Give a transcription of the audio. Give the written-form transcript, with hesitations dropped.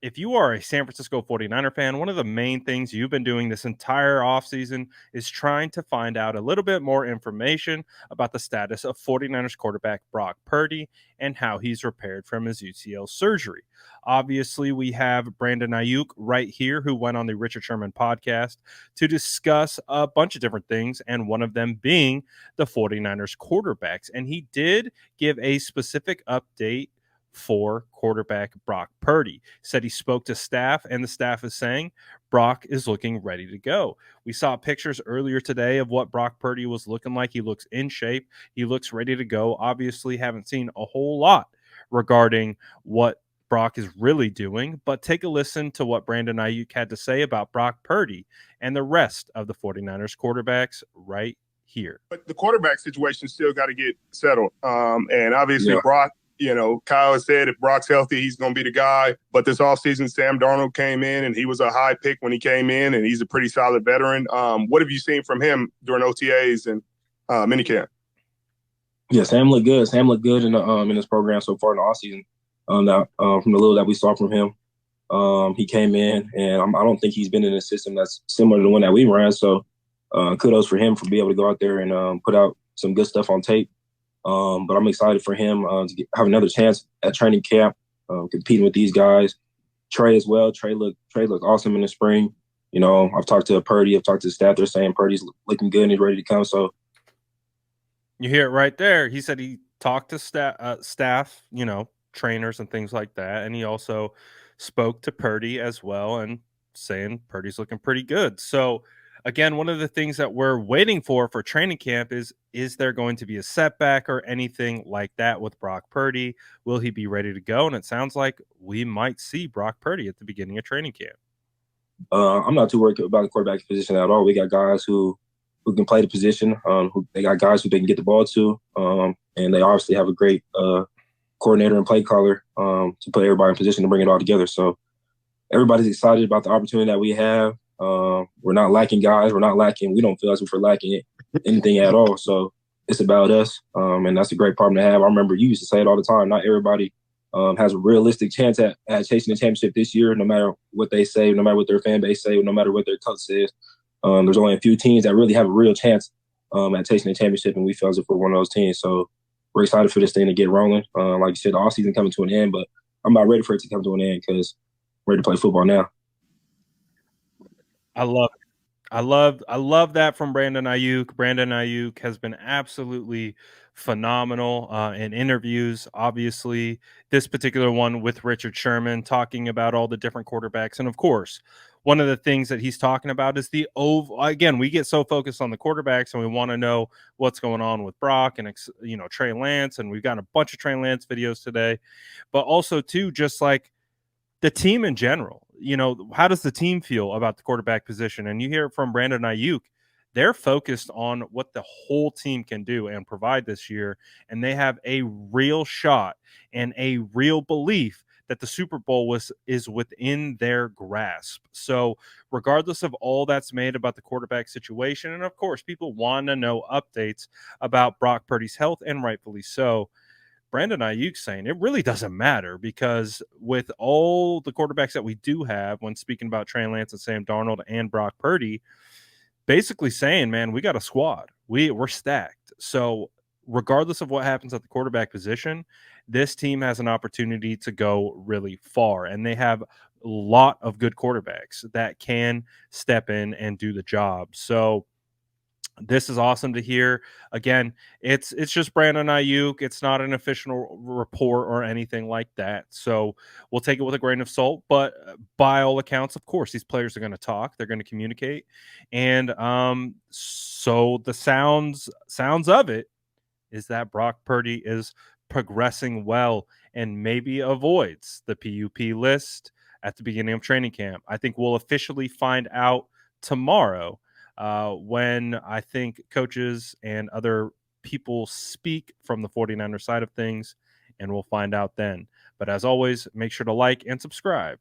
If you are a San Francisco 49er fan, one of the main things you've been doing this entire offseason is trying to find out a little bit more information about the status of 49ers quarterback Brock Purdy and how he's repaired from his UCL surgery. Obviously, we have Brandon Ayuk right here, who went on the Richard Sherman podcast to discuss a bunch of different things, and one of them being the 49ers quarterbacks. And he did give a specific update for quarterback Brock Purdy. Said he spoke to staff, and the staff is saying Brock is looking ready to go. We saw pictures earlier today of what Brock Purdy was looking like. He looks in shape. He looks ready to go. Obviously, haven't seen a whole lot regarding what Brock is really doing, but take a listen to what Brandon Ayuk had to say about Brock Purdy and the rest of the 49ers quarterbacks right here. But the quarterback situation still got to get settled. And obviously, Brock, Kyle has said if Brock's healthy, he's going to be the guy. But this offseason, Sam Darnold came in, and he was a high pick when he came in, and he's a pretty solid veteran. What have you seen from him during OTAs and minicamp? Yeah, Sam looked good. Sam looked good in his program so far in the offseason. From the little that we saw from him, he came in, and I don't think he's been in a system that's similar to the one that we ran. So kudos for him for being able to go out there and put out some good stuff on tape. But I'm excited for him to have another chance at training camp, competing with these guys. Trey as well. Trey looked awesome in the spring. I've talked to Purdy. I've talked to the staff. They're saying Purdy's looking good and he's ready to come. So you hear it right there. He said he talked to staff, trainers and things like that. And he also spoke to Purdy as well and saying Purdy's looking pretty good. So again, one of the things that we're waiting for training camp is there going to be a setback or anything like that with Brock Purdy? Will he be ready to go? And it sounds like we might see Brock Purdy at the beginning of training camp. I'm not too worried about the quarterback position at all. We got guys who can play the position. They got guys who they can get the ball to. And they obviously have a great coordinator and play caller to put everybody in position to bring it all together. So everybody's excited about the opportunity that we have. We're not lacking guys. We don't feel as if we're lacking anything at all. So it's about us. And that's a great problem to have. I remember you used to say it all the time. Not everybody has a realistic chance at chasing the championship this year, no matter what they say, no matter what their fan base say, no matter what their coach says. There's only a few teams that really have a real chance at chasing the championship, and we feel as if we're one of those teams. So we're excited for this thing to get rolling. Like you said, the offseason coming to an end, but I'm not ready for it to come to an end because I'm ready to play football now. I love it. I love that from Brandon Ayuk. Brandon Ayuk has been absolutely phenomenal in interviews. Obviously, this particular one with Richard Sherman talking about all the different quarterbacks. And of course, one of the things that he's talking about is again, we get so focused on the quarterbacks and we want to know what's going on with Brock and, Trey Lance. And we've got a bunch of Trey Lance videos today, but also too, just like the team in general. How does the team feel about the quarterback position? And you hear it from Brandon Ayuk. They're focused on what the whole team can do and provide this year. And they have a real shot and a real belief that the Super Bowl is within their grasp. So regardless of all that's made about the quarterback situation, and of course, people want to know updates about Brock Purdy's health, and rightfully so, Brandon Ayuk saying it really doesn't matter because with all the quarterbacks that we do have, when speaking about Trey Lance and Sam Darnold and Brock Purdy, basically saying, man, we got a squad. We're stacked. So regardless of what happens at the quarterback position, this team has an opportunity to go really far. And they have a lot of good quarterbacks that can step in and do the job. So this is awesome to hear. Again, it's just Brandon Ayuk. It's not an official report or anything like that. So we'll take it with a grain of salt. But by all accounts, of course, these players are going to talk. They're going to communicate. And so the sounds of it is that Brock Purdy is progressing well and maybe avoids the PUP list at the beginning of training camp. I think we'll officially find out tomorrow when I think coaches and other people speak from the 49er side of things, and we'll find out then. But as always, make sure to like and subscribe